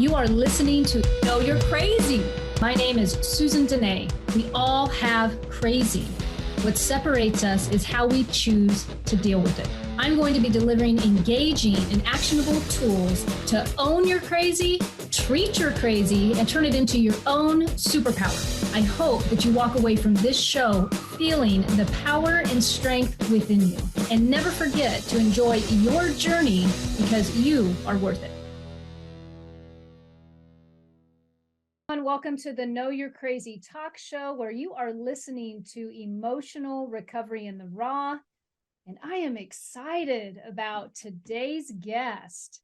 You are listening to Know You're Crazy. My name is Susan Denee. We all have crazy. What separates us is how we choose to deal with it. I'm going to be delivering engaging and actionable tools to own your crazy, treat your crazy, and turn it into your own superpower. I hope that you walk away from this show feeling the power and strength within you. And never forget to enjoy your journey because you are worth it. Welcome to the Know You're Crazy talk show, where you are listening to emotional recovery in the raw. And I am excited about today's guest.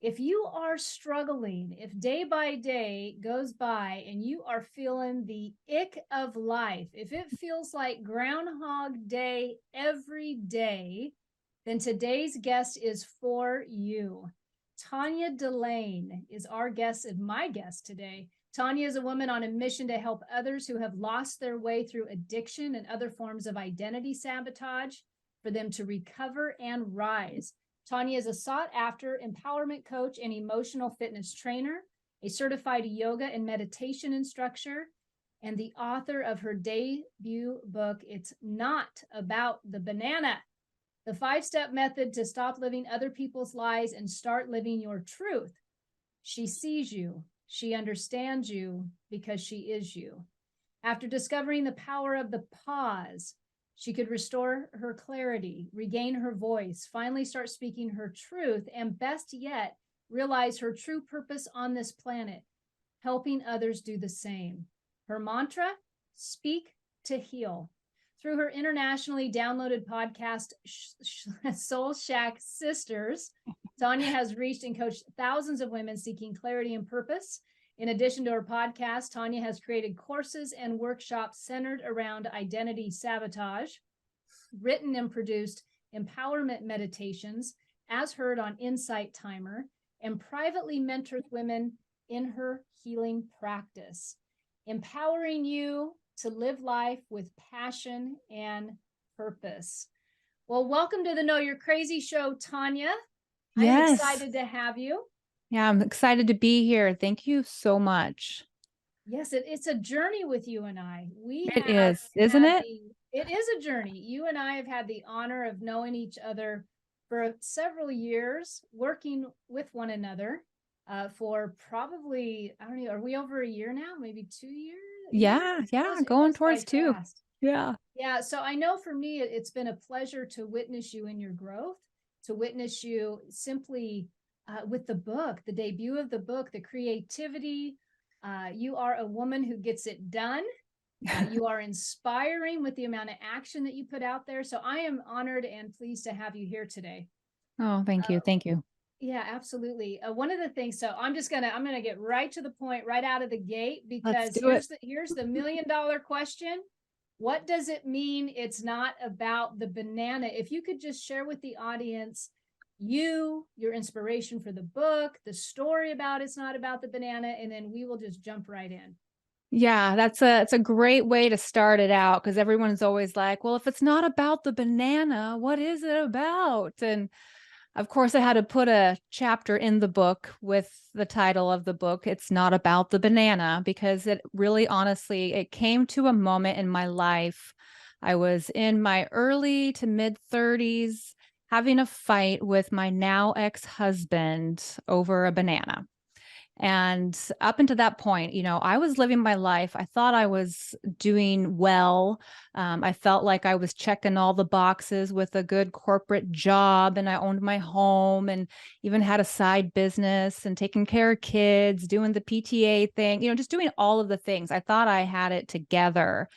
If you are struggling, if day by day goes by and you are feeling the ick of life, if it feels like Groundhog Day every day, then today's guest is for you. Tonya De'laine is our guest and my guest today. Tonya is a woman on a mission to help others who have lost their way through addiction and other forms of identity sabotage for them to recover and rise. Tonya is a sought-after empowerment coach and emotional fitness trainer, a certified yoga and meditation instructor, and the author of her debut book, It's Not About the Banana, the 5-step method to stop living other people's lies and start living your truth. She sees you. She understands you because she is you. After discovering the power of the pause, she could restore her clarity, regain her voice, finally start speaking her truth, and best yet, realize her true purpose on this planet, helping others do the same. Her mantra, speak to heal. Through her internationally downloaded podcast, Soul Shack Sisters, Tonya has reached and coached thousands of women seeking clarity and purpose. In addition to her podcast, Tonya has created courses and workshops centered around identity sabotage, written and produced empowerment meditations, as heard on Insight Timer, and privately mentored women in her healing practice, empowering you to live life with passion and purpose. Well, welcome to the Know You're Crazy show, Tonya. Yes. I'm excited to have you. Yeah, I'm excited to be here. Thank you so much. Yes, it's a journey with you and I. It is, isn't it? It is a journey. You and I have had the honor of knowing each other for several years, working with one another for probably, I don't know, are we over a year now? Maybe 2 years? Yeah, going towards 2. Fast. Yeah. Yeah, so I know for me, it's been a pleasure to witness you in your growth, to witness you simply with the book, the debut of the book, the creativity. You are a woman who gets it done. You are inspiring with the amount of action that you put out there. So I am honored and pleased to have you here today. Oh, thank you. Thank you. Yeah, absolutely. One of the things, so I'm going to get right to the point right out of the gate, because here's the $1 million question. What does it mean it's not about the banana? If you could just share with the audience your inspiration for the book, the story about It's Not About the Banana, and then we will just jump right in. Yeah, it's a great way to start it out, because everyone's always like, well, if it's not about the banana, what is it about? And of course, I had to put a chapter in the book with the title of the book, It's Not About the Banana, because it really, honestly, it came to a moment in my life. I was in my early to mid 30s having a fight with my now ex-husband over a banana. And up until that point, I was living my life. I thought I was doing well. I felt like I was checking all the boxes with a good corporate job, and I owned my home and even had a side business and taking care of kids, doing the PTA thing, just doing all of the things. I thought I had it together.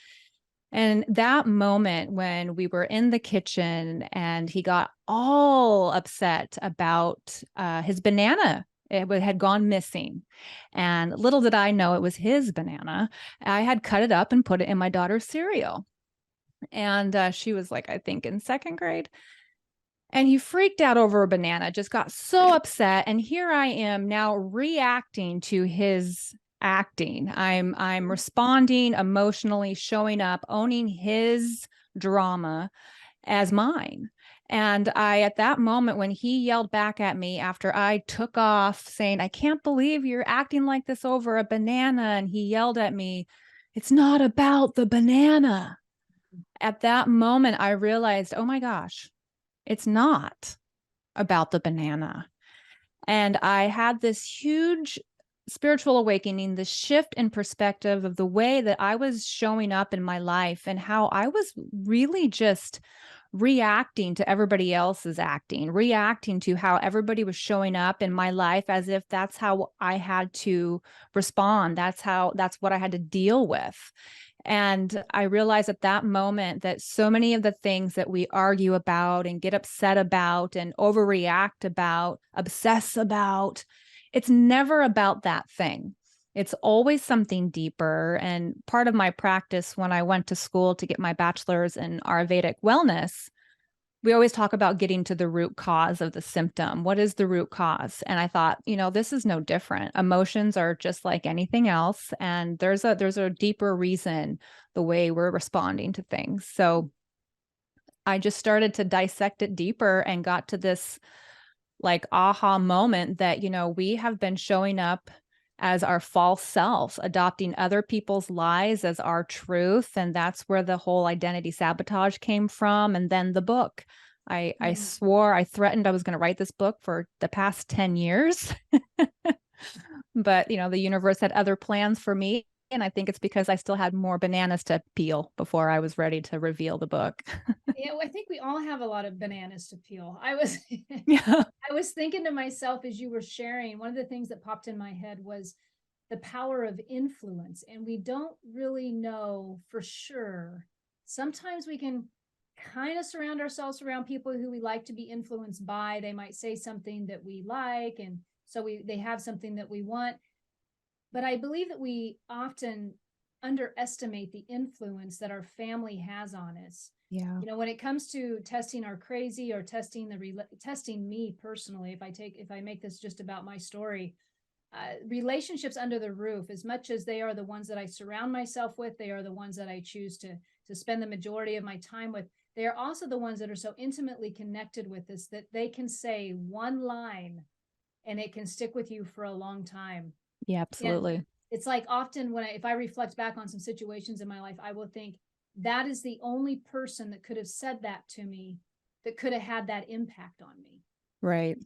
And that moment when we were in the kitchen and he got all upset about his banana, it had gone missing. And little did I know it was his banana. I had cut it up and put it in my daughter's cereal. And she was like, I think in 2nd grade. And he freaked out over a banana, just got so upset. And here I am now reacting to his acting. I'm responding emotionally, showing up, owning his drama as mine. And at that moment, when he yelled back at me after I took off saying, I can't believe you're acting like this over a banana. And he yelled at me, it's not about the banana. At that moment, I realized, oh my gosh, it's not about the banana. And I had this huge spiritual awakening, the shift in perspective of the way that I was showing up in my life and how I was really just reacting to everybody else's acting, reacting to how everybody was showing up in my life as if that's how I had to respond. That's what I had to deal with. And I realized at that moment that so many of the things that we argue about and get upset about and overreact about, obsess about, it's never about that thing. It's always something deeper. And part of my practice when I went to school to get my bachelor's in Ayurvedic wellness, we always talk about getting to the root cause of the symptom. What is the root cause? And I thought, this is no different. Emotions are just like anything else. And there's a deeper reason the way we're responding to things. So I just started to dissect it deeper and got to this like aha moment that, we have been showing up as our false selves, adopting other people's lies as our truth. And that's where the whole identity sabotage came from. And then the book. I swore, I threatened I was going to write this book for the past 10 years. But, the universe had other plans for me. And I think it's because I still had more bananas to peel before I was ready to reveal the book. Yeah, well, I think we all have a lot of bananas to peel. I was Yeah. I was thinking to myself as you were sharing, one of the things that popped in my head was the power of influence. And we don't really know for sure. Sometimes we can kind of surround ourselves around people who we like to be influenced by. They might say something that we like, and so they have something that we want. But I believe that we often underestimate the influence that our family has on us. Yeah. When it comes to testing our crazy or testing me personally, if I make this just about my story, relationships under the roof, as much as they are the ones that I surround myself with, they are the ones that I choose to spend the majority of my time with. They are also the ones that are so intimately connected with us that they can say one line and it can stick with you for a long time. Yeah, And absolutely. it's like often if I reflect back on some situations in my life, I will think that is the only person that could have said that to me, that could have had that impact on me. Right.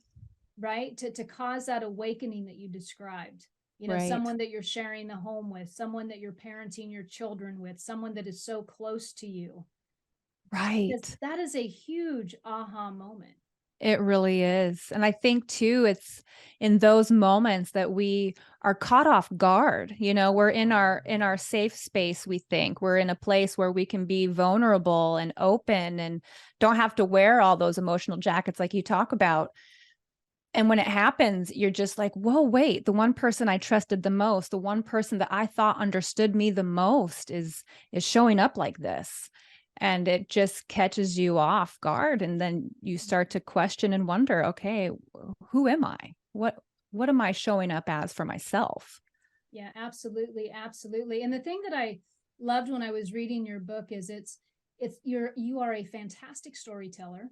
Right. To cause that awakening that you described, Right. someone that you're sharing the home with, someone that you're parenting your children with, someone that is so close to you. Because Right. that is a huge aha moment. It really is. And I think too, it's in those moments that we are caught off guard. We're in our safe space, we think. We're in a place where we can be vulnerable and open and don't have to wear all those emotional jackets like you talk about. And when it happens, you're just like, whoa, wait, the one person I trusted the most, the one person that I thought understood me the most is showing up like this. And it just catches you off guard. And then you start to question and wonder, okay, who am I? What am I showing up as for myself? Yeah, absolutely, absolutely. And the thing that I loved when I was reading your book is you are a fantastic storyteller.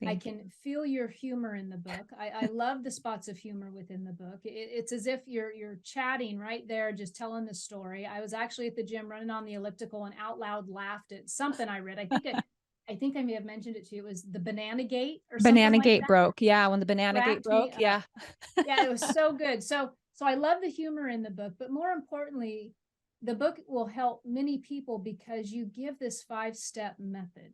I Thank you. can feel your humor in the book. I love the spots of humor within the book. It's as if you're chatting right there, just telling the story. I was actually at the gym running on the elliptical and out loud laughed at something I read. I think I may have mentioned it to you. It was the Banana Gate or something Banana like gate that. broke. Yeah. When the banana gate Cracked me broke. up. Yeah. Yeah, it was so good. So I love the humor in the book, but more importantly, the book will help many people because you give this 5-step method.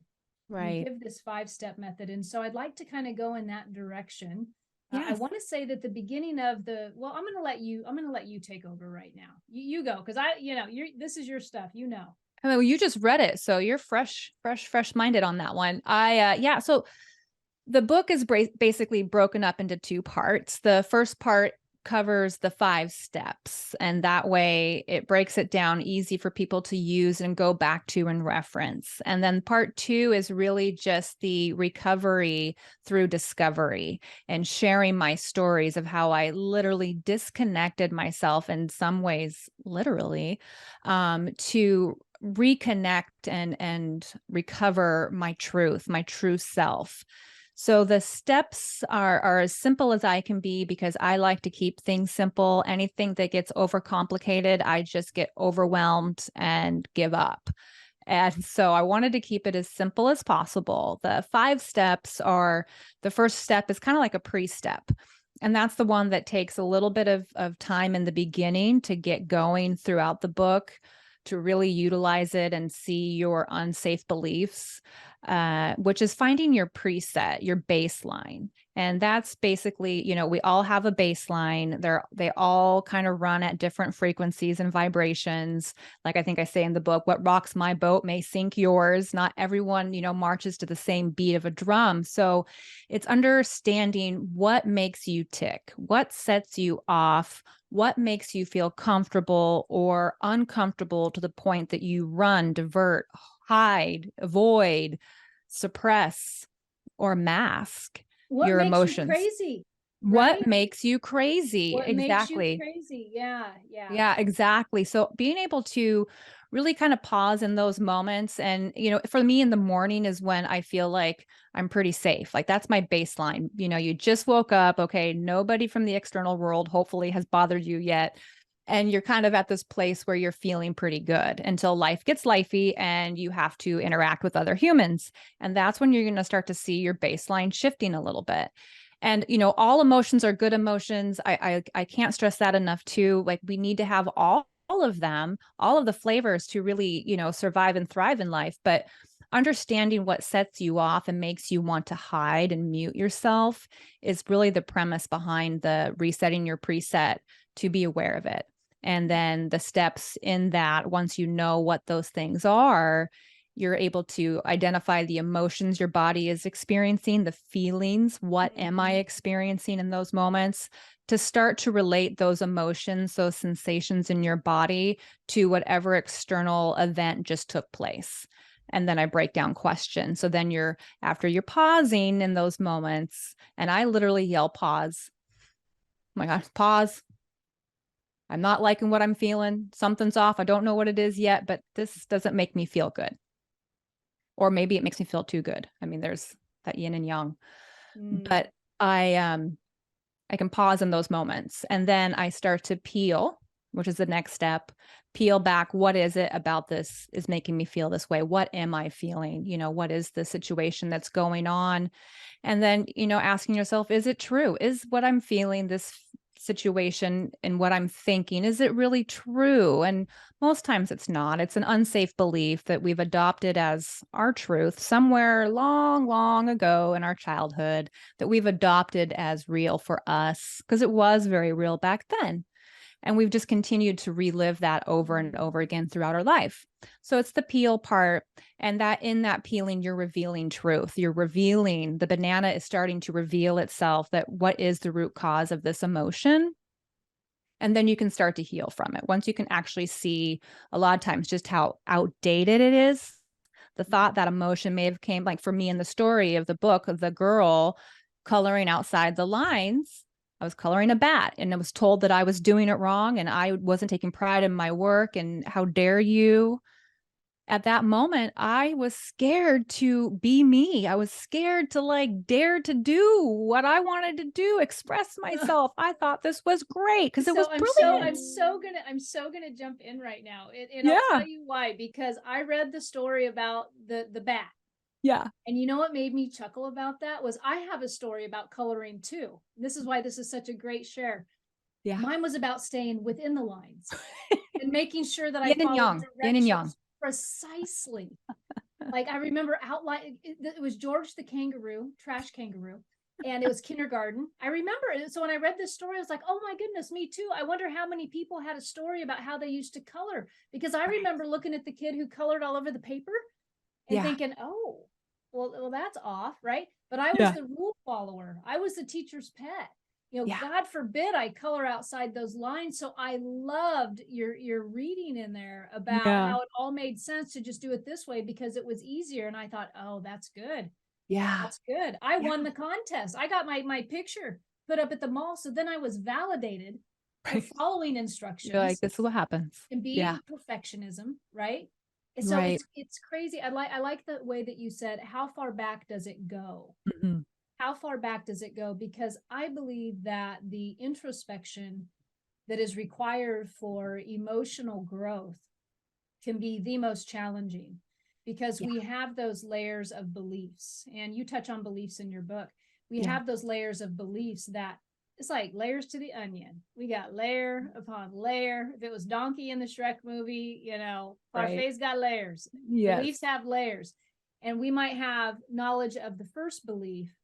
You Right. give this 5-step method. And so I'd like to kind of go in that direction. I Yes. want to say that the beginning of I'm going to let you take over right now. You go. Cause this is your stuff, I mean, well, you just read it, so you're fresh minded on that one. Yeah. So the book is basically broken up into two parts. The first part covers the 5 steps, and that way it breaks it down easy for people to use and go back to and reference. And then part 2 is really just the recovery through discovery and sharing my stories of how I literally disconnected myself in some ways, literally, to reconnect and recover my truth, my true self. So the steps are as simple as I can be, because I like to keep things simple. Anything that gets overcomplicated, I just get overwhelmed and give up. And so I wanted to keep it as simple as possible. The 5 steps are, the first step is kind of like a pre-step. And that's the one that takes a little bit of time in the beginning to get going throughout the book, to really utilize it and see your unsafe beliefs, which is finding your preset, your baseline. And that's basically, we all have a baseline. They all kind of run at different frequencies and vibrations. Like I think I say in the book, what rocks my boat may sink yours. Not everyone, marches to the same beat of a drum. So it's understanding what makes you tick, what sets you off, what makes you feel comfortable or uncomfortable to the point that you run, divert, hide, avoid, suppress, or mask What your makes you emotions. crazy? What Right? makes you crazy? What makes you Exactly. crazy? Yeah, yeah. Yeah, exactly. So being able to really kind of pause in those moments. And, for me in the morning is when I feel like I'm pretty safe. Like that's my baseline. You just woke up. Okay. Nobody from the external world hopefully has bothered you yet. And you're kind of at this place where you're feeling pretty good until life gets lifey and you have to interact with other humans. And that's when you're going to start to see your baseline shifting a little bit. And all emotions are good emotions. I can't stress that enough too. Like we need to have all of them, all of the flavors to really, survive and thrive in life. But understanding what sets you off and makes you want to hide and mute yourself is really the premise behind the resetting your preset, to be aware of it. And then the steps in that, once you know what those things are, you're able to identify the emotions your body is experiencing, the feelings. What am I experiencing in those moments? To start to relate those emotions, those sensations in your body to whatever external event just took place. And then I break down questions. So then after you're pausing in those moments, and I literally yell, pause. Oh my gosh, pause. I'm not liking what I'm feeling. Something's off. I don't know what it is yet, but this doesn't make me feel good. Or maybe it makes me feel too good. I mean, there's that yin and yang. But I can pause in those moments, and then I start to peel, which is the next step. Peel back. What is it about this is making me feel this way? What am I feeling? What is the situation that's going on? And then, asking yourself, is it true? Is what I'm feeling, this situation and what I'm thinking, is it really true? And most times it's not. It's an unsafe belief that we've adopted as our truth somewhere long, long ago in our childhood, that we've adopted as real for us because it was very real back then. And we've just continued to relive that over and over again throughout our life. So it's the peel part. And that in that peeling, you're revealing truth. You're revealing, the banana is starting to reveal itself, that what is the root cause of this emotion. And then you can start to heal from it. Once you can actually see a lot of times just how outdated it is. The thought that emotion may have came, like for me in the story of the book of the girl coloring outside the lines, I was coloring a bat and I was told that I was doing it wrong and I wasn't taking pride in my work and how dare you. At that moment, I was scared to be me. I was scared to dare to do what I wanted to do, express myself. I thought this was great because it was brilliant. I'm so gonna jump in right now, and I'll tell you why. Because I read the story about the bat. Yeah. And you know what made me chuckle about that was I have a story about coloring too. This is why this is such a great share. Yeah. Mine was about staying within the lines and making sure that I Yin and followed yang. Yin and yang. directions precisely. Like I remember outline. It was George the kangaroo, trash kangaroo, and it was kindergarten. I remember it. So when I read this story, I was like, "Oh my goodness, me too." I wonder how many people had a story about how they used to color, because I remember looking at the kid who colored all over the paper and thinking, "Oh, well, that's off, right?" But I was the rule follower. I was the teacher's pet. God forbid I color outside those lines. So I loved your reading in there about how it all made sense to just do it this way because it was easier. And I thought, oh, that's good. Yeah. That's good. I won the contest. I got my picture put up at the mall. So then I was validated for following instructions. You're like, this is what happens. And being perfectionism, right? And so it's crazy. I like the way that you said, how far back does it go? Mm-hmm. How far back does it go? Because I believe that the introspection that is required for emotional growth can be the most challenging, because we have those layers of beliefs, and you touch on beliefs in your book. We have those layers of beliefs that it's like layers to the onion. We got layer upon layer. If it was Donkey in the Shrek movie, you know, Parfait's got layers. Yes. Beliefs have layers. And we might have knowledge of the first belief,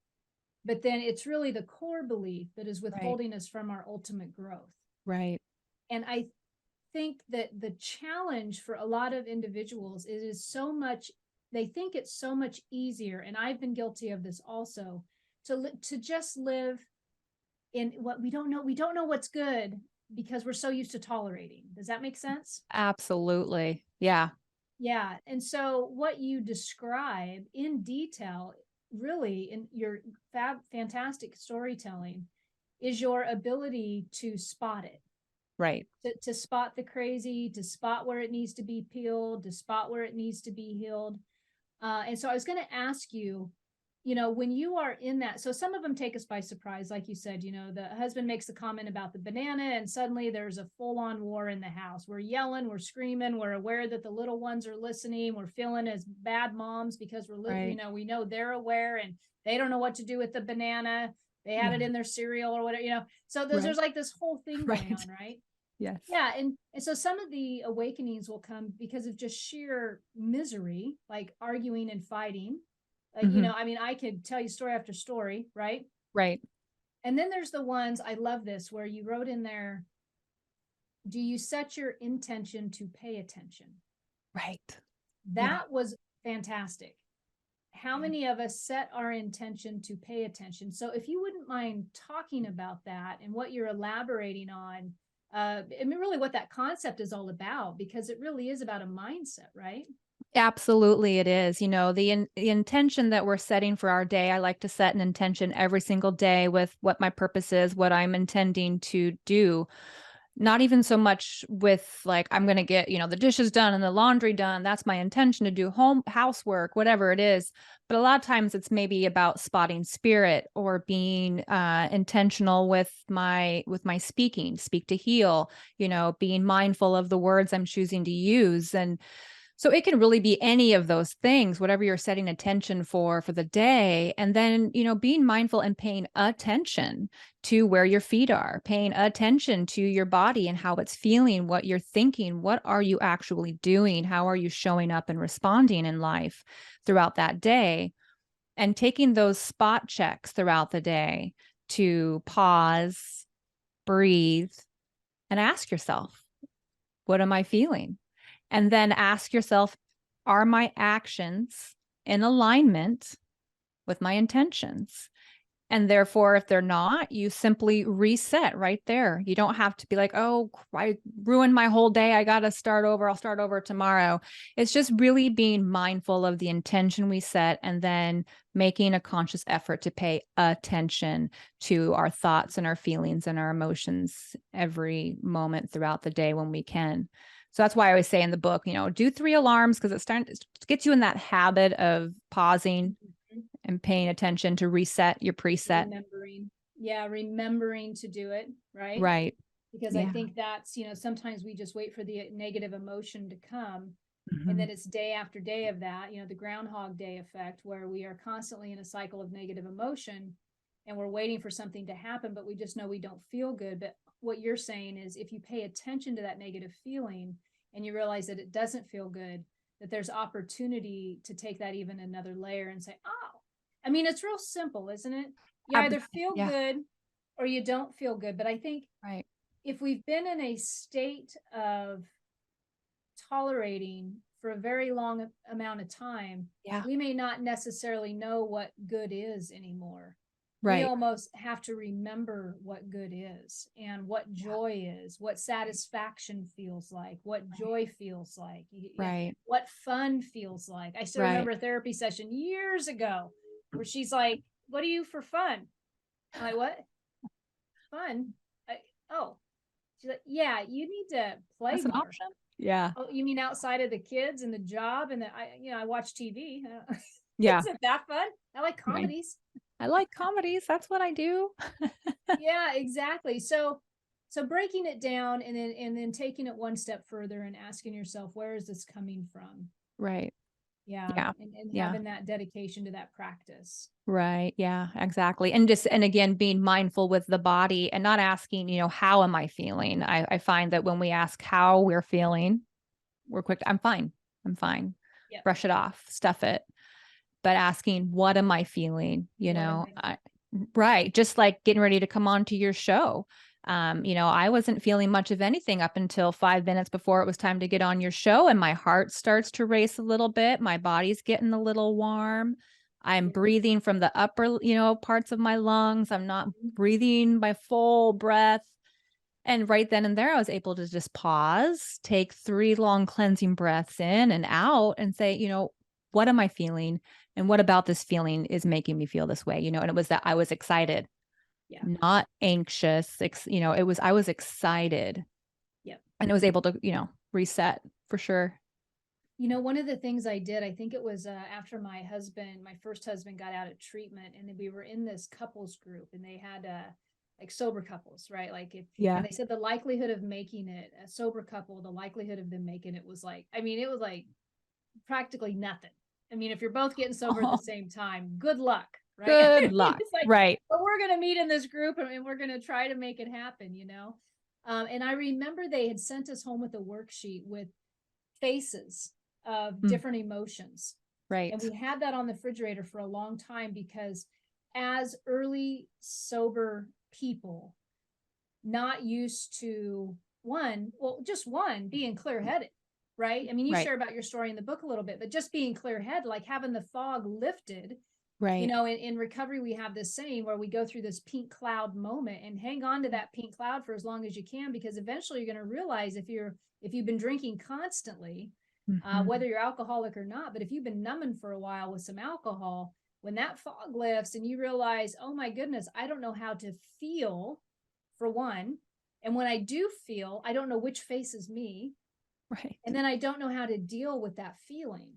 but then it's really the core belief that is withholding us from our ultimate growth. Right. And I think that the challenge for a lot of individuals is so much, they think it's so much easier, and I've been guilty of this also, to just live in what we don't know. We don't know what's good because we're so used to tolerating. Does that make sense? Absolutely. Yeah. Yeah. And so what you describe in detail, really, in your fantastic storytelling, is your ability to spot it. Right. To spot the crazy, to spot where it needs to be peeled, to spot where it needs to be healed. And so I was going to ask you, you know, when you are in that, so some of them take us by surprise, like you said, you know, the husband makes a comment about the banana, and suddenly there's a full-on war in the house. We're yelling, we're screaming, we're aware that the little ones are listening, we're feeling as bad moms because you know, we know they're aware and they don't know what to do with the banana. They had it in their cereal or whatever, you know. So there's like this whole thing going on, right? Yes. Yeah. And so some of the awakenings will come because of just sheer misery, like arguing and fighting. You know, I mean, I could tell you story after story, right? Right. And then there's the ones, I love this, where you wrote in there, do you set your intention to pay attention? Right. That was fantastic. How many of us set our intention to pay attention? So if you wouldn't mind talking about that and what you're elaborating on, I mean, really what that concept is all about, because it really is about a mindset, right? Absolutely, it is. You know, the intention that we're setting for our day, I like to set an intention every single day with what my purpose is, what I'm intending to do. Not even so much with like, I'm going to get, you know, the dishes done and the laundry done. That's my intention to do housework, whatever it is. But a lot of times it's maybe about spotting spirit or being intentional with my speak to heal, you know, being mindful of the words I'm choosing to use. And so it can really be any of those things, whatever you're setting attention for the day. And then, you know, being mindful and paying attention to where your feet are, paying attention to your body and how it's feeling, what you're thinking, what are you actually doing? How are you showing up and responding in life throughout that day? And taking those spot checks throughout the day to pause, breathe, and ask yourself, what am I feeling? And then ask yourself, are my actions in alignment with my intentions? And therefore, if they're not, you simply reset right there. You don't have to be like, oh, I ruined my whole day. I got to start over. I'll start over tomorrow. It's just really being mindful of the intention we set and then making a conscious effort to pay attention to our thoughts and our feelings and our emotions every moment throughout the day when we can. So that's why I always say in the book, you know, do 3 alarms, because it gets you in that habit of pausing and paying attention to reset your preset. Remembering to do it, right? Right. Because I think that's, you know, sometimes we just wait for the negative emotion to come. And then it's day after day of that, you know, the Groundhog Day effect, where we are constantly in a cycle of negative emotion and we're waiting for something to happen, but we just know we don't feel good. But what you're saying is, if you pay attention to that negative feeling and you realize that it doesn't feel good, that there's opportunity to take that even another layer and say, oh, I mean, it's real simple, isn't it? You either feel good or you don't feel good. But I think if we've been in a state of tolerating for a very long amount of time, we may not necessarily know what good is anymore. We almost have to remember what good is and what joy is, what satisfaction feels like, what joy feels like, what fun feels like. I still remember a therapy session years ago where she's like, what do you for fun? I'm like, what? Fun? Oh, she's like, yeah, you need to play That's an more. option. Yeah. Oh, you mean outside of the kids and the job and I watch TV. Yeah. Isn't that fun? I like Right. comedies. I like comedies. That's what I do. Yeah, exactly. So breaking it down and then taking it one step further and asking yourself, where is this coming from? Right. Yeah. Yeah. And Yeah. having that dedication to that practice. Right. Yeah, exactly. And again, being mindful with the body and not asking, how am I feeling? I find that when we ask how we're feeling, we're quick. I'm fine. I'm fine. Yep. Brush it off, stuff it. But asking, what am I feeling? What am I Right. Just like getting ready to come on to your show. I wasn't feeling much of anything up until 5 minutes before it was time to get on your show. And my heart starts to race a little bit. My body's getting a little warm. I'm Yeah. breathing from the upper, parts of my lungs. I'm not Mhm. breathing my full breath. And right then and there, I was able to just pause, take 3 long cleansing breaths in and out and say, what am I feeling? And what about this feeling is making me feel this way? And it was that I was excited, Yeah. not anxious. I was excited Yep. and it was able to, reset for sure. One of the things I did, I think it was after my first husband got out of treatment, and then we were in this couples group, and they had like sober couples, right? Like and Yeah. they said the likelihood of making it a sober couple, the likelihood of them making it was like, I mean, it was like practically nothing. I mean, if you're both getting sober at the Oh, same time, good luck, right? I good mean, luck. it's like, Right. but we're going to meet in this group and we're going to try to make it happen. And I remember they had sent us home with a worksheet with faces of Mm, different emotions. And right. we had that on the refrigerator for a long time because as early sober people, not used to just being clear headed, right? I mean, you Right. share about your story in the book a little bit, but just being clear headed, like having the fog lifted. Right. In recovery, we have this saying where we go through this pink cloud moment and hang on to that pink cloud for as long as you can, because eventually you're going to realize if you've been drinking constantly, Mhm. whether you're alcoholic or not, but if you've been numbing for a while with some alcohol, when that fog lifts and you realize, oh my goodness, I don't know how to feel for one. And when I do feel, I don't know which face is me. Right. And then I don't know how to deal with that feeling.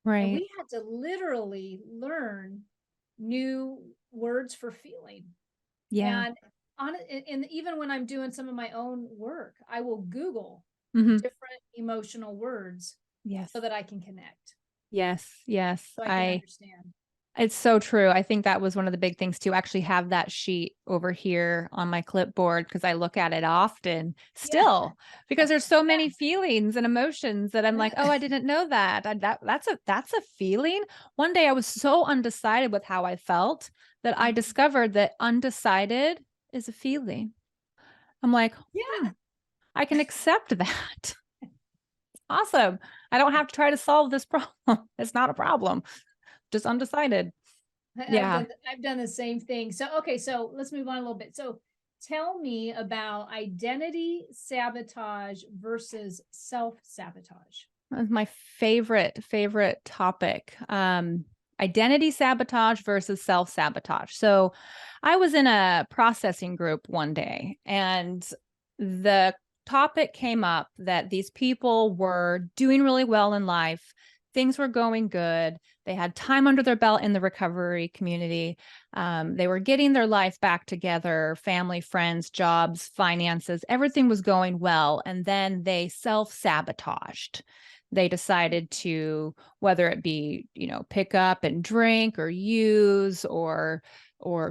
And Right. we had to literally learn new words for feeling. Yeah. And and even when I'm doing some of my own work, I will Google Hmm. different emotional words Yes. so that I can connect, Yes. Yes. so I can understand. It's so true. I think that was one of the big things to actually have that sheet over here on my clipboard because I look at it often Yeah. still because there's so many feelings and emotions that I'm like, oh, I didn't know that. That's a feeling. One day I was so undecided with how I felt that I Mhm. discovered that undecided is a feeling. I'm like, Yeah. I can accept that. Awesome. I don't have to try to solve this problem. It's not a problem. Just undecided. I've Yeah. done I've done the same thing. So okay, so let's move on a little bit. So tell me about identity sabotage versus self-sabotage. That's my favorite topic. Identity sabotage versus self-sabotage. So I was in a processing group one day and the topic came up that these people were doing really well in life. Things were going good. They had time under their belt in the recovery community. They were getting their life back together, family, friends, jobs, finances, everything was going well. And then they self-sabotaged. They decided to, whether it be, pick up and drink or use or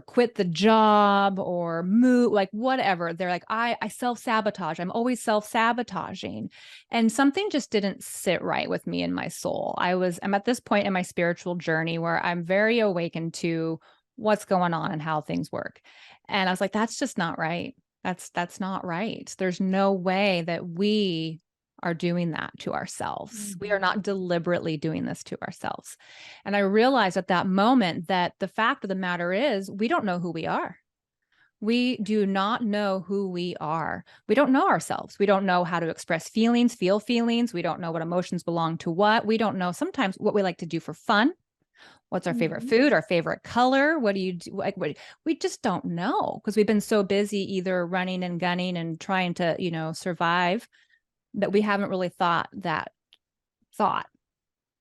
quit the job or move, like whatever. They're like, I self-sabotage. I'm always self-sabotaging. And something just didn't sit right with me in my soul. I'm at this point in my spiritual journey where I'm very awakened to what's going on and how things work. And I was like, that's just not right. That's not right. There's no way that we are doing that to ourselves. We are Mhm. not deliberately doing this to ourselves. And I realized at that moment that the fact of the matter is, we don't know who we are. We do not know who we are. We don't know ourselves. We don't know how to express feelings, feel feelings. We don't know what emotions belong to what. We don't know sometimes what we like to do for fun. What's our favorite Mhm. food, our favorite color? What do you do? Like, we just don't know because we've been so busy either running and gunning and trying to, survive that we haven't really thought that thought.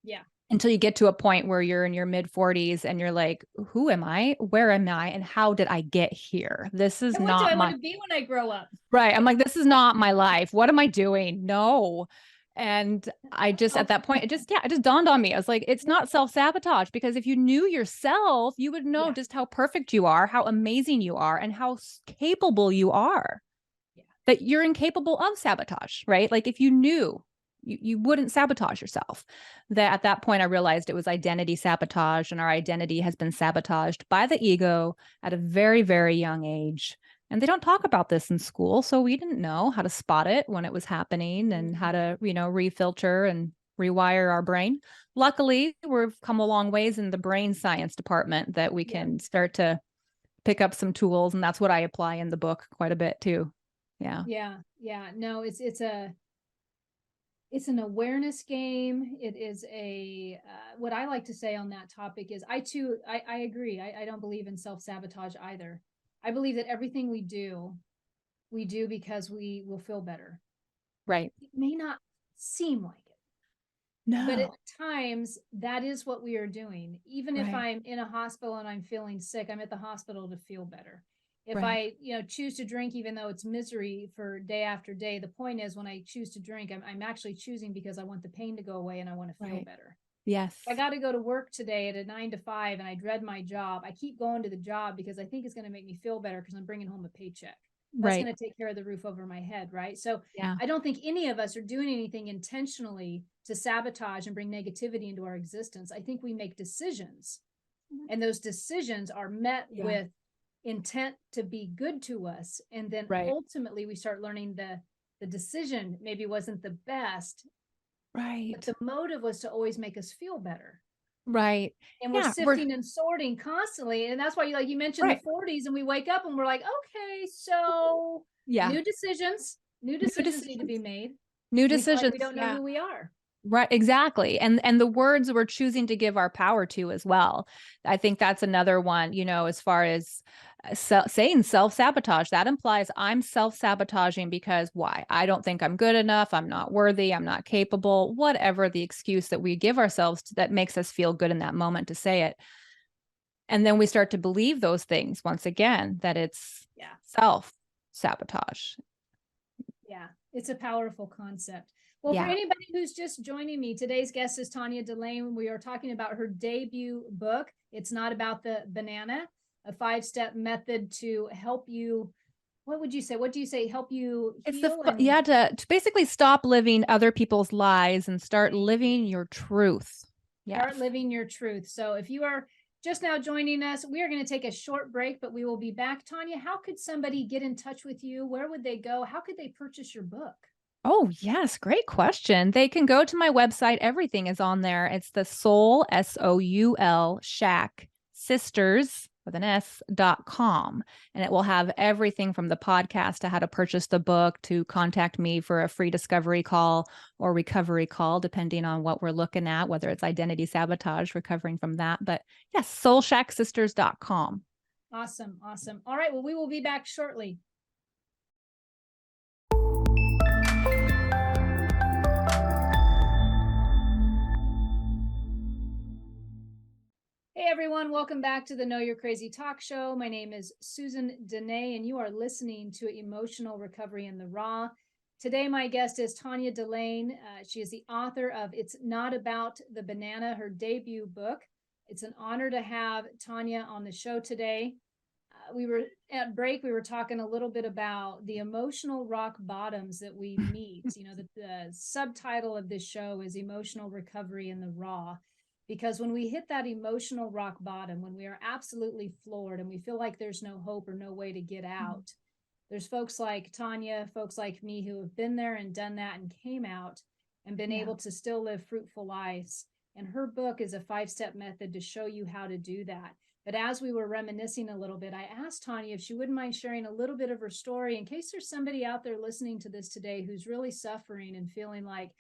Yeah. Until you get to a point where you're in your mid 40s and you're like, who am I? Where am I? And how did I get here? This is And what do not I want my to be when I grow up? right. I'm like, this is not my life. What am I doing? No. And I just, at that point, it just dawned on me. I was like, it's not self-sabotage, because if you knew yourself, you would know just how perfect you are, how amazing you are, and how capable you are. Yeah. That you're incapable of sabotage, right? Like if you knew, you wouldn't sabotage yourself. That at that point, I realized it was identity sabotage, and our identity has been sabotaged by the ego at a very, very young age. And they don't talk about this in school, so we didn't know how to spot it when it was happening and how to, refilter and rewire our brain. Luckily, we've come a long ways in the brain science department that we can start to pick up some tools, and that's what I apply in the book quite a bit too. Yeah. Yeah. No, it's an awareness game. It is what I like to say on that topic is I agree. I don't believe in self-sabotage either. I believe that everything we do because we will feel better. Right. It may not seem like it, but at times that is what we are doing. Even if I'm in a hospital and I'm feeling sick, I'm at the hospital to feel better. If I, choose to drink, even though it's misery for day after day, the point is when I choose to drink, I'm actually choosing because I want the pain to go away and I want to feel better. Yes. If I got to go to work today at a 9 to 5 and I dread my job, I keep going to the job because I think it's going to make me feel better because I'm bringing home a paycheck. That's going to take care of the roof over my head, right? So I don't think any of us are doing anything intentionally to sabotage and bring negativity into our existence. I think we make decisions, and those decisions are met with intent to be good to us. And then ultimately we start learning the decision maybe wasn't the best, but the motive was to always make us feel better. Right. And we're sifting and sorting constantly. And that's why you mentioned the 40s, and we wake up and we're like, okay, so new decisions need to be made. New We feel decisions. like we don't know who we are. Right, exactly. And the words we're choosing to give our power to as well. I think that's another one, as far as saying self-sabotage, that implies I'm self-sabotaging because why? I don't think I'm good enough, I'm not worthy, I'm not capable, whatever the excuse that we give ourselves that makes us feel good in that moment to say it. And then we start to believe those things once again, that it's self-sabotage. Yeah, it's a powerful concept. Well, for anybody who's just joining me, today's guest is Tonya De'laine. We are talking about her debut book. It's Not About the Banana, a 5-step method to help you. What would you say? What do you say? Help you heal? To basically stop living other people's lies and start living your truth. Start living your truth. So if you are just now joining us, we are going to take a short break, but we will be back. Tonya, how could somebody get in touch with you? Where would they go? How could they purchase your book? Oh, yes. Great question. They can go to my website. Everything is on there. It's the Soul, SOUL, Shack Sisters with an S.com. And it will have everything from the podcast to how to purchase the book to contact me for a free discovery call or recovery call, depending on what we're looking at, whether it's identity sabotage, recovering from that. But yes, soulshacksisters.com. Awesome. Awesome. All right. Well, we will be back shortly. Hey everyone, welcome back to the Know You're Crazy talk show. My name is Susan Denee, and you are listening to Emotional Recovery in the Raw. Today, my guest is Tonya De'laine. She is the author of It's Not About the Banana, her debut book. It's an honor to have Tonya on the show today. We were at break, we were talking a little bit about the emotional rock bottoms that we meet. The subtitle of this show is Emotional Recovery in the Raw. Because when we hit that emotional rock bottom, when we are absolutely floored and we feel like there's no hope or no way to get out, there's folks like Tonya, folks like me who have been there and done that and came out and been able to still live fruitful lives. And her book is a 5-step method to show you how to do that. But as we were reminiscing a little bit, I asked Tonya if she wouldn't mind sharing a little bit of her story in case there's somebody out there listening to this today who's really suffering and feeling like,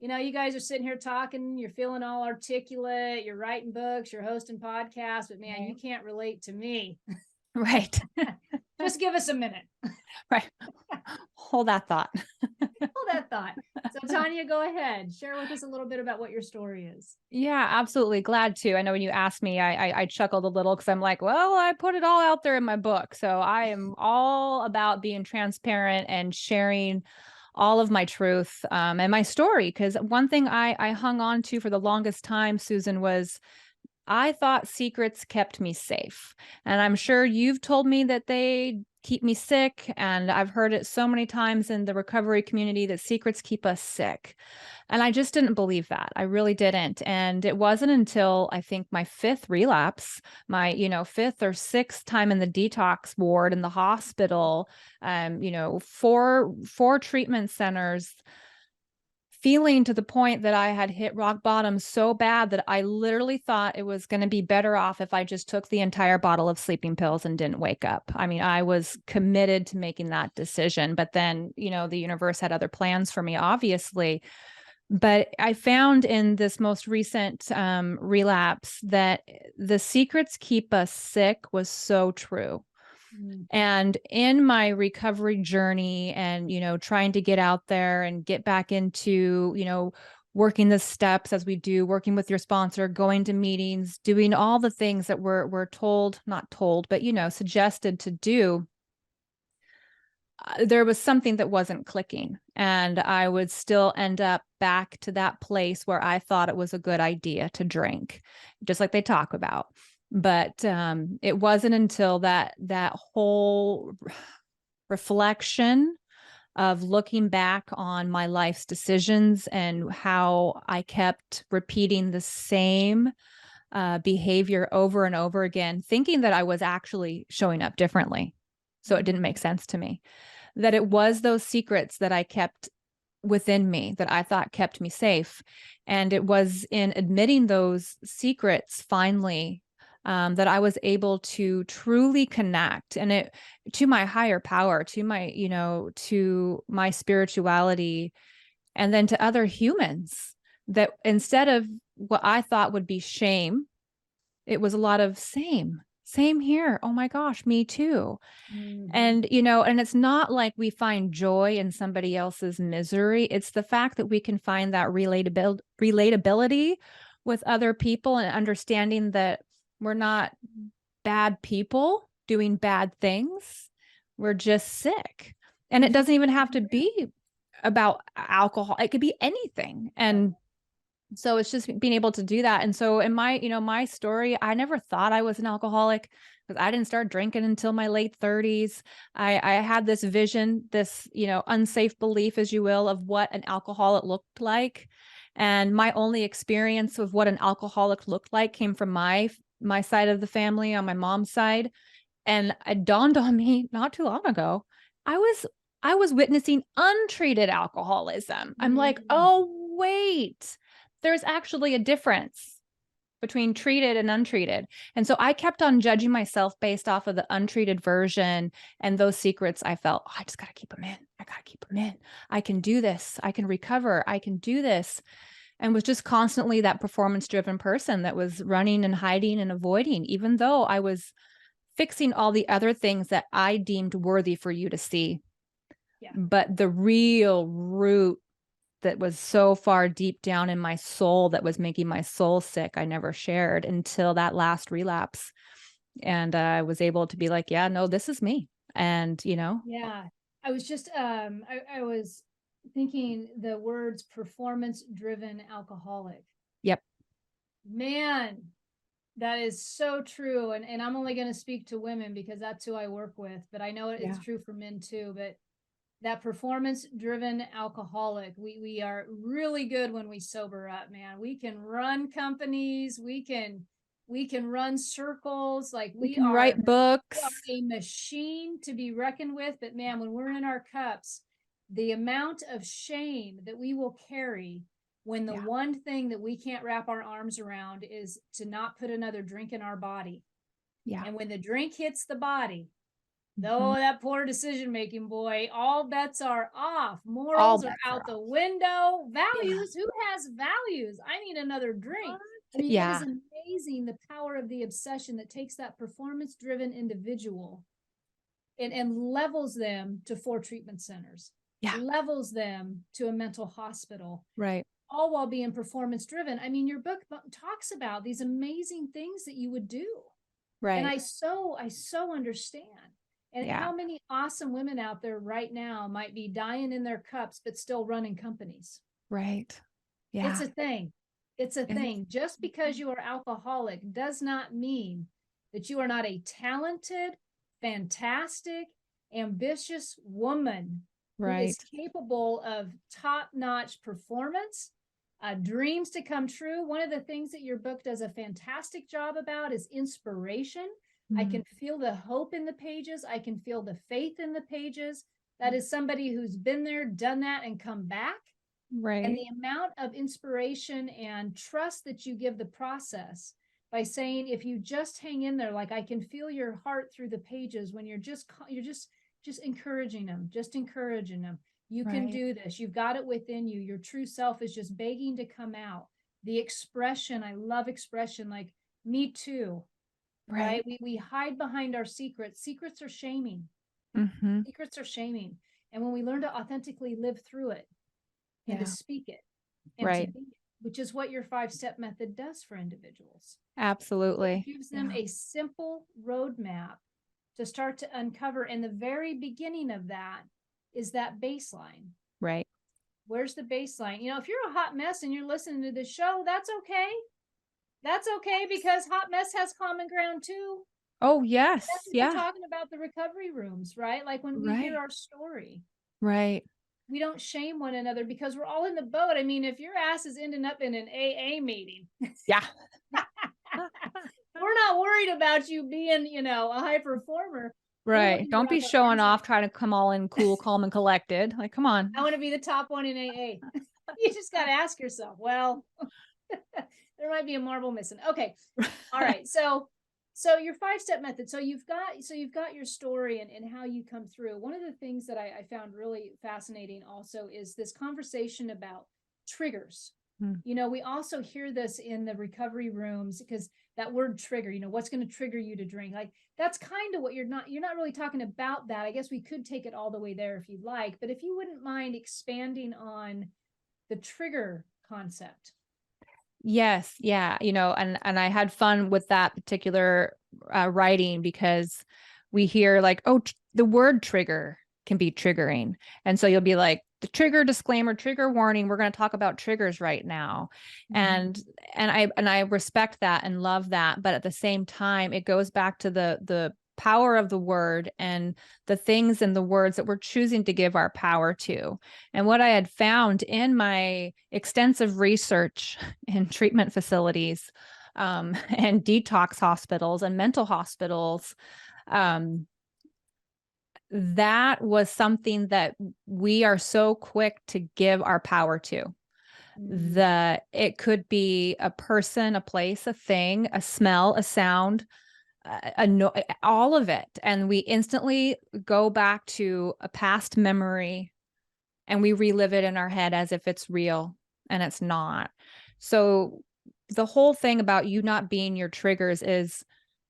you guys are sitting here talking, you're feeling all articulate, you're writing books, you're hosting podcasts, but man, you can't relate to me. Right. Just give us a minute. Right. Hold that thought. Hold that thought. So Tonya, go ahead. Share with us a little bit about what your story is. Yeah, absolutely. Glad to. I know when you asked me, I chuckled a little because I'm like, well, I put it all out there in my book. So I am all about being transparent and sharing all of my truth and my story. Because one thing I hung on to for the longest time, Susan, was I thought secrets kept me safe. And I'm sure you've told me that they keep me sick. And I've heard it so many times in the recovery community that secrets keep us sick. And I just didn't believe that. I really didn't. And it wasn't until I think my fifth relapse, my, fifth or sixth time in the detox ward in the hospital, four treatment centers, feeling to the point that I had hit rock bottom so bad that I literally thought it was going to be better off if I just took the entire bottle of sleeping pills and didn't wake up. I mean, I was committed to making that decision, but then, the universe had other plans for me, obviously. But I found in this most recent relapse that the secrets keep us sick was so true. Mm. And in my recovery journey and, trying to get out there and get back into, working the steps as we do, working with your sponsor, going to meetings, doing all the things that we're told, not told, but, suggested to do, there was something that wasn't clicking. And I would still end up back to that place where I thought it was a good idea to drink, just like they talk about. But it wasn't until that whole reflection of looking back on my life's decisions and how I kept repeating the same behavior over and over again, thinking that I was actually showing up differently. So it didn't make sense to me that it was those secrets that I kept within me that I thought kept me safe. And it was in admitting those secrets finally that I was able to truly connect and it to my higher power, to my, to my spirituality, and then to other humans, that instead of what I thought would be shame, it was a lot of same here. Oh my gosh, me too. Mhm. And, and it's not like we find joy in somebody else's misery. It's the fact that we can find that relatability with other people and understanding that we're not bad people doing bad things. We're just sick. And it Which is doesn't even have to be about alcohol. It could be anything. And so it's just being able to do that. And so in my, my story, I never thought I was an alcoholic because I didn't start drinking until my late 30s. I had this vision, this, unsafe belief, as you will, of what an alcoholic looked like. And my only experience of what an alcoholic looked like came from my side of the family on my mom's side. And it dawned on me not too long ago, I was I was witnessing untreated alcoholism. I'm like, Mm. oh, wait, there's actually a difference between treated and untreated. And so I kept on judging myself based off of the untreated version and those secrets. I felt, oh, I just got to keep them in. I got to keep them in. I can do this. I can recover. I can do this. And was just constantly that performance driven person that was running and hiding and avoiding, even though I was fixing all the other things that I deemed worthy for you to see. Yeah. But the real root that was so far deep down in my soul that was making my soul sick, I never shared until that last relapse. And I was able to be like, yeah, no, this is me. And, Yeah. I was just I was thinking the words performance driven alcoholic. yep. Man, that is so true. And I'm only going to speak to women because that's who I work with, but I know it's Yeah. true for men too. But that performance driven alcoholic, we are really good when we sober up, man. We can run companies, we can run circles, like We we can are write books. a machine to be reckoned with. But man, when we're in our cups, the amount of shame that we will carry when the Yeah. one thing that we can't wrap our arms around is to not put another drink in our body. Yeah. And when the drink hits the body, Mhm. oh, that poor decision making, boy, all bets are off. All Morals are bets are out the off. window. Yeah. Values, who has values? I need another drink. I What? mean, it is Yeah. amazing the power of the obsession that takes that performance driven individual and levels them to 4 treatment centers. levels them to a mental hospital. Right. All while being performance driven. I mean, your book talks about these amazing things that you would do. Right. And I so understand. And how many awesome women out there right now might be dying in their cups, but still running companies. Right. Yeah. It's a thing. It's a thing. Just because you are alcoholic does not mean that you are not a talented, fantastic, ambitious woman who is capable of top-notch performance, dreams to come true. One of the things that your book does a fantastic job about is inspiration. I can feel the hope in the pages. I can feel the faith in the pages. That is somebody who's been there, done that, and come back. Right. And the amount of inspiration and trust that you give the process by saying, if you just hang in there, like I can feel your heart through the pages when you're just encouraging them, You can do this. You've got it within you. Your true self is just begging to come out. The expression, I love expression, like me too. Right? We hide behind our secrets. Secrets are shaming. Secrets are shaming. And when we learn to authentically live through it and to speak it and to be it, which is what your 5-step method does for individuals. Absolutely. It gives them a simple roadmap to start to uncover. And the very beginning of that is that baseline. Right. Where's the baseline? You know, if you're a hot mess and you're listening to this show, that's okay. That's okay, because hot mess has common ground too. Oh, yes. That's what we're talking about, the recovery rooms, right? Like when we hear our story. Right. We don't shame one another because we're all in the boat. I mean, if your ass is ending up in an AA meeting. Yeah. We're not worried about you being, you know, a high performer. Right. Don't be showing off, trying to come all in cool, calm, and collected. Like, come on. I want to be the top one in AA. You just got to ask yourself, well, there might be a marble missing. Okay. All right. So your 5-step method. So you've got your story and how you come through. One of the things that I found really fascinating also is this conversation about triggers. You know, we also hear this in the recovery rooms, because that word trigger, you know, what's going to trigger you to drink? Like, that's kind of what you're not really talking about that. I guess we could take it all the way there if you'd like, but if you wouldn't mind expanding on the trigger concept. Yes. Yeah. You know, and I had fun with that particular writing, because we hear like, oh, the word trigger can be triggering. And so you'll be like, the trigger disclaimer, trigger warning, we're going to talk about triggers right now. And I respect that and love that. But at the same time, it goes back to the power of the word and the things in the words that we're choosing to give our power to. And what I had found in my extensive research in treatment facilities and detox hospitals and mental hospitals, that was something that we are so quick to give our power to. That it could be a person, a place, a thing, a smell, a sound, all of it. And we instantly go back to a past memory and we relive it in our head as if it's real, and it's not. So the whole thing about you not being your triggers is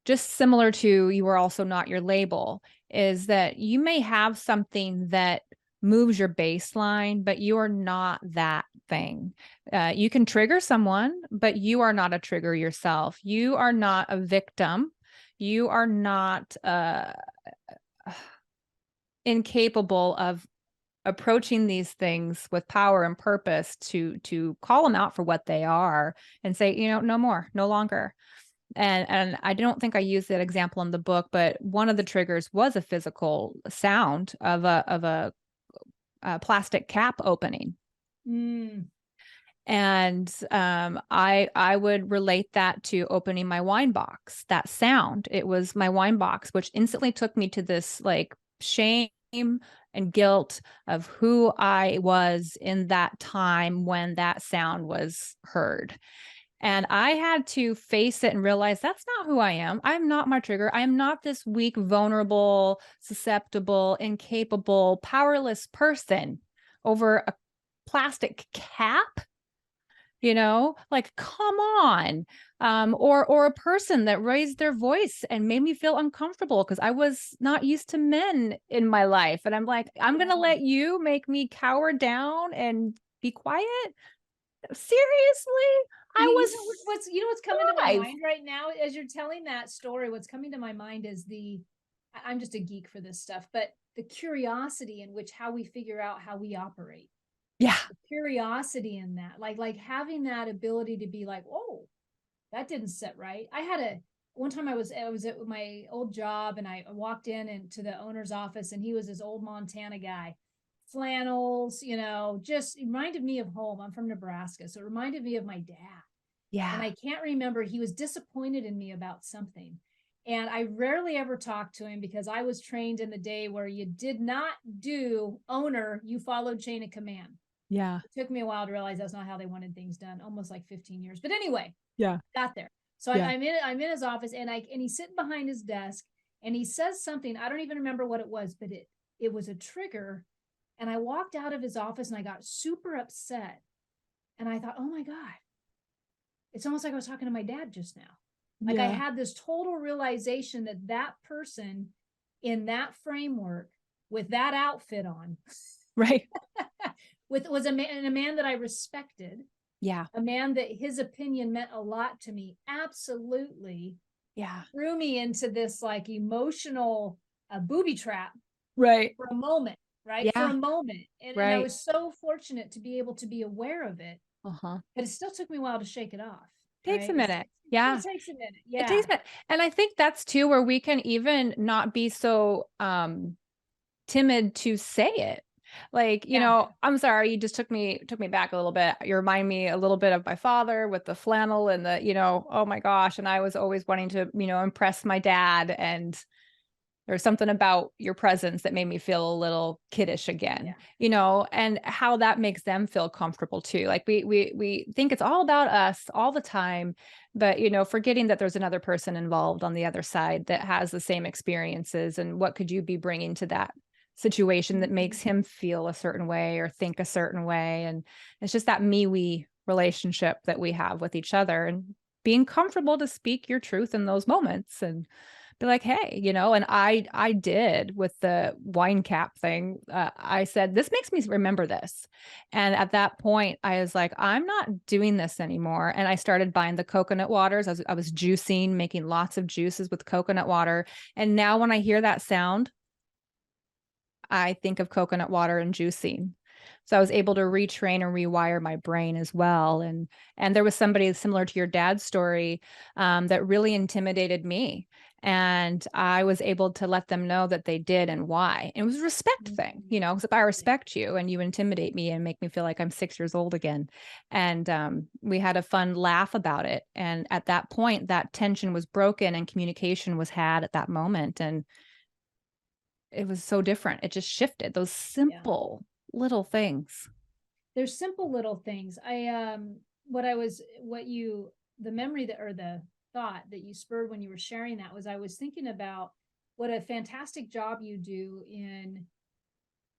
just similar to you are also not your label, is that you may have something that moves your baseline, but you are not that thing. You can trigger someone, but you are not a trigger yourself. You are not a victim. You are not incapable of approaching these things with power and purpose to call them out for what they are and say, you know, no more, no longer. And I don't think I used that example in the book, but one of the triggers was a physical sound of a plastic cap opening. And I would relate that to opening my wine box. That sound, it was my wine box, which instantly took me to this like shame and guilt of who I was in that time when that sound was heard. And I had to face it and realize that's not who I am. I'm not my trigger. I am not this weak, vulnerable, susceptible, incapable, powerless person over a plastic cap. like, come on. Or a person that raised their voice and made me feel uncomfortable because I was not used to men in my life. And I'm like, I'm going to Yeah. let you make me cower down and be quiet. Seriously? I You was know what's coming to my 5. mind right now as you're telling that story. What's coming to my mind is I'm just a geek for this stuff, but the curiosity in which how we figure out how we operate. Yeah. The curiosity in that, like having that ability to be like, oh, that didn't sit right. I had a one time I was at my old job and I walked into the owner's office and he was this old Montana guy, flannels, just reminded me of home. I'm from Nebraska, so it reminded me of my dad. And Yeah. I can't remember, he was disappointed in me about something. And I rarely ever talked to him because I was trained in the day where you did not do owner, you followed chain of command. Yeah. It took me a while to realize that's not how they wanted things done, almost like 15 years. But anyway, Yeah. got there. So Yeah. I'm in his office and he's sitting behind his desk and he says something. I don't even remember what it was, but it was a trigger. And I walked out of his office and I got super upset. And I thought, oh my God, it's almost like I was talking to my dad just now. Like I Yeah. had this total realization that that person in that framework with that outfit on Right. was a man that I respected, Yeah. a man that his opinion meant a lot to me, absolutely Yeah. threw me into this like emotional booby trap Right. for a moment, right? For Yeah. a moment. And I Right. was so fortunate to be able to be aware of it, Uh-huh. but it still took me a while to shake it off, Takes a right? minute. It still Yeah. takes a minute. It Yeah. takes a minute. And I think that's too where we can even not be so timid to say it. Like, Yeah. I'm sorry, you just took me back a little bit. You remind me a little bit of my father with the flannel and oh my gosh. And I was always wanting to, impress my dad. And there's something about your presence that made me feel a little kiddish again, Yeah. and how that makes them feel comfortable too. Like we think it's all about us all the time, but forgetting that there's another person involved on the other side that has the same experiences, and what could you be bringing to that situation that Mhm. makes him feel a certain way or think a certain way. And it's just that me-we relationship that we have with each other, and being comfortable to speak your truth in those moments and be like, hey, and I did with the wine cap thing. I said, this makes me remember this. And at that point, I was like, I'm not doing this anymore. And I started buying the coconut waters. I was juicing, making lots of juices with coconut water. And now when I hear that sound, I think of coconut water and juicing. So I was able to retrain and rewire my brain as well. And there was somebody similar to your dad's story, that really intimidated me. And I was able to let them know that they did and why. And it was a respect thing, Mhm. because if I respect you and you intimidate me and make me feel like I'm 6 years old again. And we had a fun laugh about it. And at that point, that tension was broken and communication was had at that moment. And it was so different. It just shifted those Yeah. simple little things. There's simple little things. What you, the memory that, or the thought that you spurred when you were sharing that was I was thinking about what a fantastic job you do in,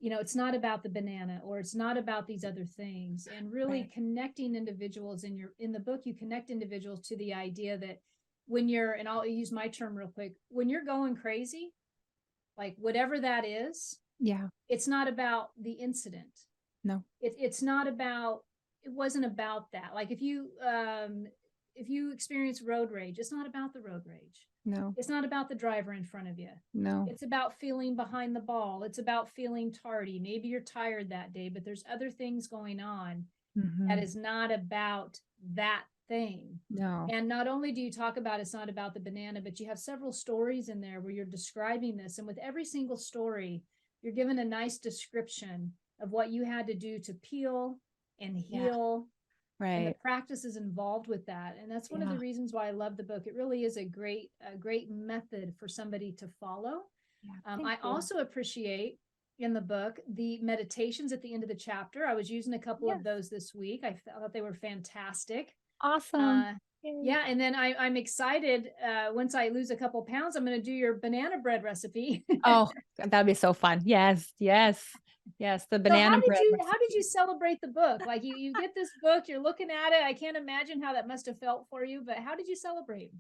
it's not about the banana or it's not about these other things, and really Right. connecting individuals in the book, you connect individuals to the idea that when you're, and I'll use my term real quick, when you're going crazy, like whatever that is, Yeah. it's not about the incident. No. It's not about, it wasn't about that. Like if you experience road rage, it's not about the road rage. No. It's not about the driver in front of you. No. It's about feeling behind the ball. It's about feeling tardy. Maybe you're tired that day, but there's other things going on that Mhm. is not about that thing. No. And not only do you talk about it's not about the banana, but you have several stories in there where you're describing this. And with every single story, you're given a nice description of what you had to do to peel and Yeah. heal and the Right. practices involved with that. And that's one of the Yeah. reasons why I love the book. It really is a great method for somebody to follow. Yeah. Thank I you. also appreciate in the book the meditations at the end of the chapter. I was using a couple of Yes. those this week. I thought they were fantastic. Awesome. Uh, Yay. yeah, and then I'm excited. Once I lose a couple pounds, I'm going to do your banana bread recipe. Oh, that'd be so fun. Yes. Yes. Yes, the So banana bread how did you recipe. celebrate the book? Like you get this book, you're looking at it. I can't imagine how that must have felt for you, but how did you celebrate?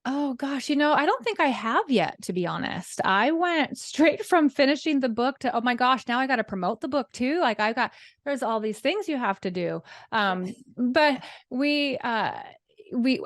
Oh gosh, I don't think I have yet, to be honest. I went straight from finishing the book to, oh my gosh, now I got to promote the book too. Like there's all these things you have to do. Yeah. But we, uh,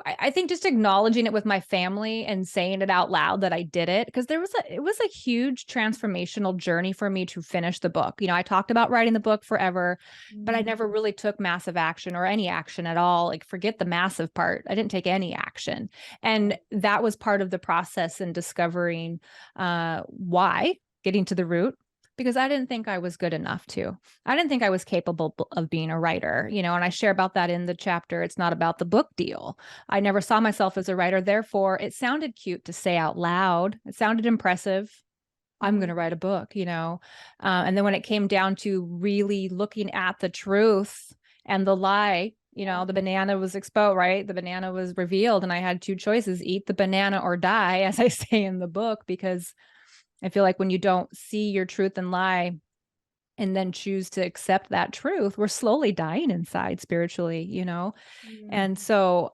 I think just acknowledging it with my family and saying it out loud that I did it, because it was a huge transformational journey for me to finish the book. I talked about writing the book forever, but I Mm, never really took massive action or any action at all. Like, forget the massive part. I didn't take any action. yeah. And that was part of the process in discovering why, getting to the root, because I didn't think I was good enough to. I didn't think I was capable of being a writer, and I share about that in the chapter. It's not about the book deal. I never saw myself as a writer. Therefore, it sounded cute to say out loud. It sounded impressive. I'm going Mhm. to write a book. And then when it came down to really looking at the truth and the lie, Yeah. the banana was exposed, right? The banana was revealed, and I had two choices: eat the banana or die, as I say in the book, because I feel like when you don't see your truth and lie and then choose to accept that truth, we're slowly dying inside spiritually. Mm, And so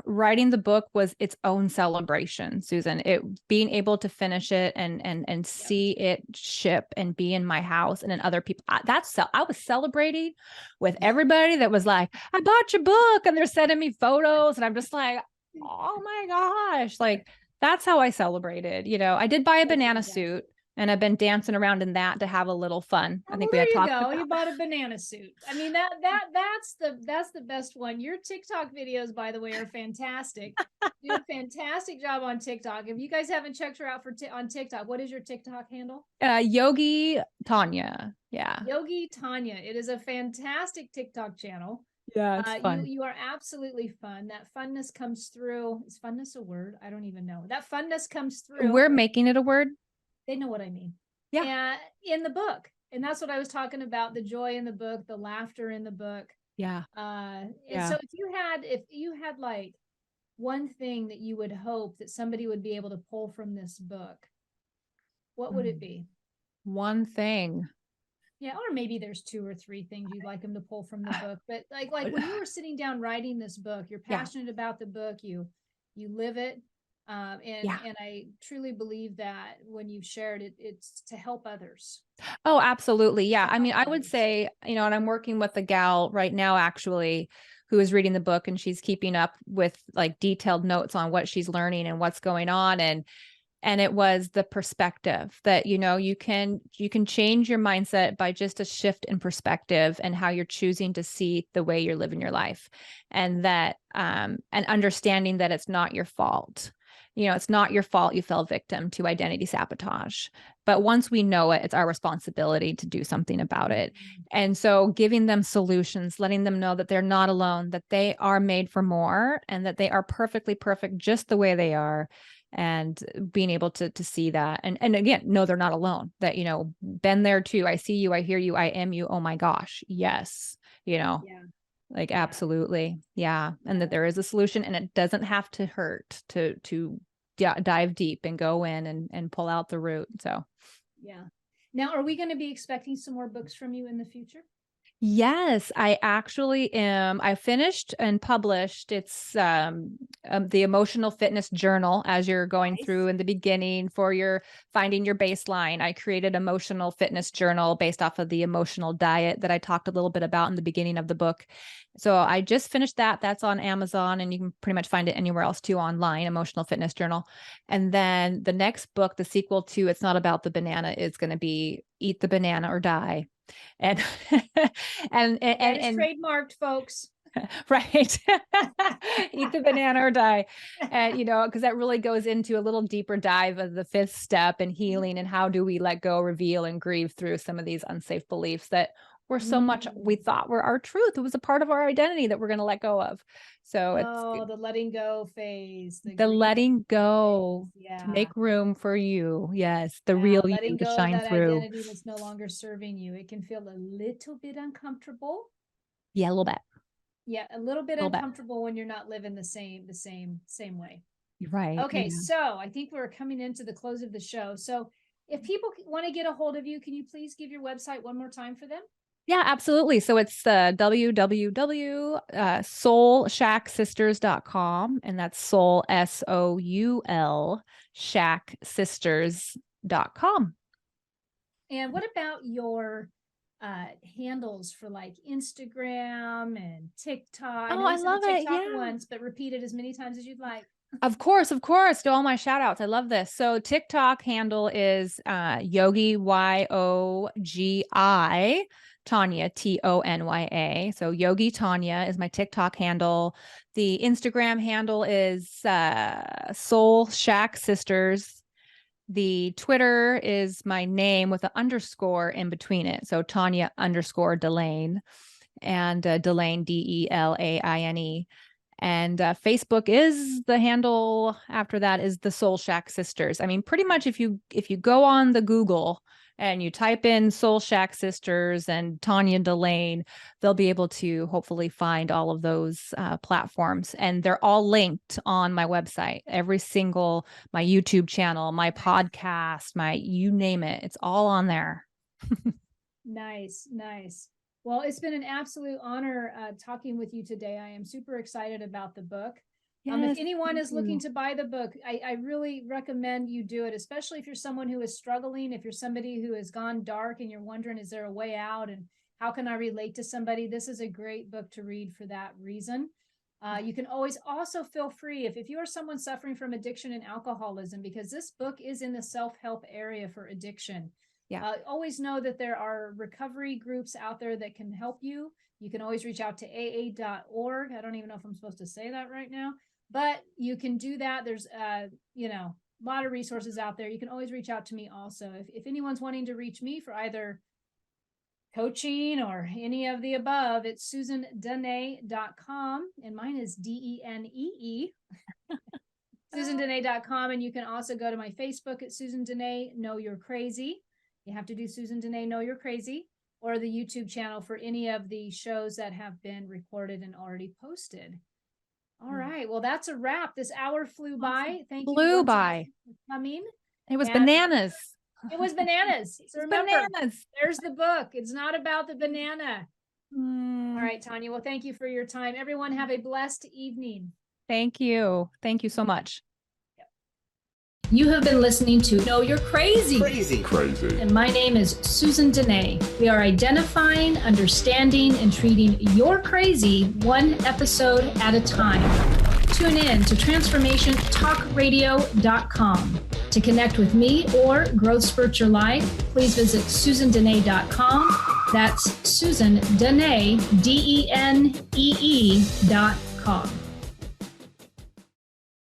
writing the book was its own celebration, Susan. It being able to finish it and yeah. see it ship and be in my house and in other people. I was celebrating with everybody that was like, "I bought your book," and they're sending me photos, and I'm just like, "Oh my gosh!" Like, that's how I celebrated. I did buy a That's banana fantastic. suit, and I've been dancing around in that to have a little fun. I Oh, well, think we there had you talked go. about. You bought a banana suit. I mean that's the best one. Your TikTok videos, by the way, are fantastic. You do a fantastic job on TikTok. If you guys haven't checked her out on TikTok, what is your TikTok handle? Yogi Tonya. Yeah. Yogi Tanya. It is a fantastic TikTok channel. Yeah, it's fun. You are absolutely fun. That funness comes through. Is funness a word? I don't even know. That funness comes through. We're making it a word. They know what I mean. Yeah. And in the book. And that's what I was talking about, the joy in the book, the laughter in the book. Yeah. And Yeah. so if you had like one thing that you would hope that somebody would be able to pull from this book, what would it Mm. be? One thing. Yeah, or maybe there's two or three things you'd like them to pull from the book. But like when you were sitting down writing this book, you're Yeah. passionate about the book, you live it. Yeah. And I truly believe that when you've shared it, it's to help others. Oh, absolutely. Yeah. To I mean, help I would others. say, and I'm working with a gal right now, actually, who is reading the book, and she's keeping up with like detailed notes on what she's learning and what's going on. And it was the perspective that, you can change your mindset by just a shift in perspective and how you're choosing to see the way you're living your life. And that and understanding that it's not your fault. It's not your fault you fell victim to identity sabotage. But once we know it, it's our responsibility to do something about it. Mm, And so giving them solutions, letting them know that they're not alone, that they are made for more, and that they are perfectly perfect just the way they are, and being able to see that, and again, no, they're not alone, that, been there too. I see you, I hear you, I am you. Oh my gosh, yes. you know yeah, like, yeah, absolutely, yeah. And yeah, that there is a solution, and it doesn't have to hurt to dive deep and go in and pull out the root. So yeah. Now, are we going to be expecting some more books from you in the future? yes, I actually am. I finished and published. It's the Emotional Fitness Journal, as you're going through Nice. in the beginning for your finding your baseline. I created Emotional Fitness Journal based off of the emotional diet that I talked a little bit about in the beginning of the book. So I just finished that. That's on Amazon, and you can pretty much find it anywhere else too online, Emotional Fitness Journal. And then the next book, the sequel to It's Not About the Banana, is going to be Eat the Banana or Die. And That is and trademarked, folks. right. Eat the banana or die. And because that really goes into a little deeper dive of the fifth step and healing, and how do we let go, reveal, and grieve through some of these unsafe beliefs that were so much we Mm. thought were our truth. It was a part of our identity that we're going to let go of. So it's Oh, the letting go phase, the the grieving letting phase. go to Yeah. make room for you. Yes, the Yeah. real you Letting to go of shine that through. identity that's no longer serving you. It can feel a little bit uncomfortable. Yeah, a little bit. Yeah, a little bit A little bit. uncomfortable when you're not living the same way. You're right. Okay, Yeah. so I think we're coming into the close of the show. So If people want to get a hold of you, can you please give your website one more time for them? Yeah, absolutely. So it's www.soulshacksisters.com, and that's soul, SOUL, shacksisters.com. And what about your handles for like Instagram and TikTok? Oh, I know I you said the love it. TikTok Yeah. once, but repeat it as many times as you'd like. Of course, to all my shout outs. I love this. So TikTok handle is Yogi, YOGI, Tonya, TONYA. So Yogi Tonya is my TikTok handle. The Instagram handle is Soul Shack Sisters. The Twitter is my name with an underscore in between it. So Tonya _De'laine, and De'laine, DELAINE. And Facebook is the handle after that is the Soul Shack Sisters. I mean, pretty much if you go on the Google and you type in Soul Shack Sisters and Tonya De'laine, they'll be able to hopefully find all of those platforms. And they're all linked on my website. Every single, my YouTube channel, my podcast, you name it. It's all on there. Nice, nice. Well, it's been an absolute honor talking with you today. I am super excited about the book. If anyone is looking to buy the book, I really recommend you do it, especially if you're someone who is struggling, if you're somebody who has gone dark and you're wondering, is there a way out and how can I relate to somebody? This is a great book to read for that reason. You can always also feel free if you are someone suffering from addiction and alcoholism, because this book is in the self-help area for addiction. Yeah. Always know that there are recovery groups out there that can help you. You can always reach out to aa.org. I don't even know if I'm supposed to say that right now, but you can do that. There's, a lot of resources out there. You can always reach out to me also. If anyone's wanting to reach me for either coaching or any of the above, it's SusanDenee.com, and mine is DENEE. SusanDenee.com, and you can also go to my Facebook at Susan Denee Know You're Crazy. You have to do Susan Denee Know You're Crazy, or the YouTube channel for any of the shows that have been recorded and already posted. All right. Well, that's a wrap. This hour flew by. Thank you for coming. It was bananas. It was bananas. So remember, there's the book. It's not about the banana. All right, Tonya. Well, thank you for your time. Everyone have a blessed evening. Thank you. Thank you so much. You have been listening to Know You're Crazy. Crazy. And my name is Susan Denee. We are identifying, understanding, and treating your crazy one episode at a time. Tune in to transformationtalkradio.com. To connect with me or Growth Spurt Your Life, please visit SusanDenee.com. That's Susan Denee, DENEE.com.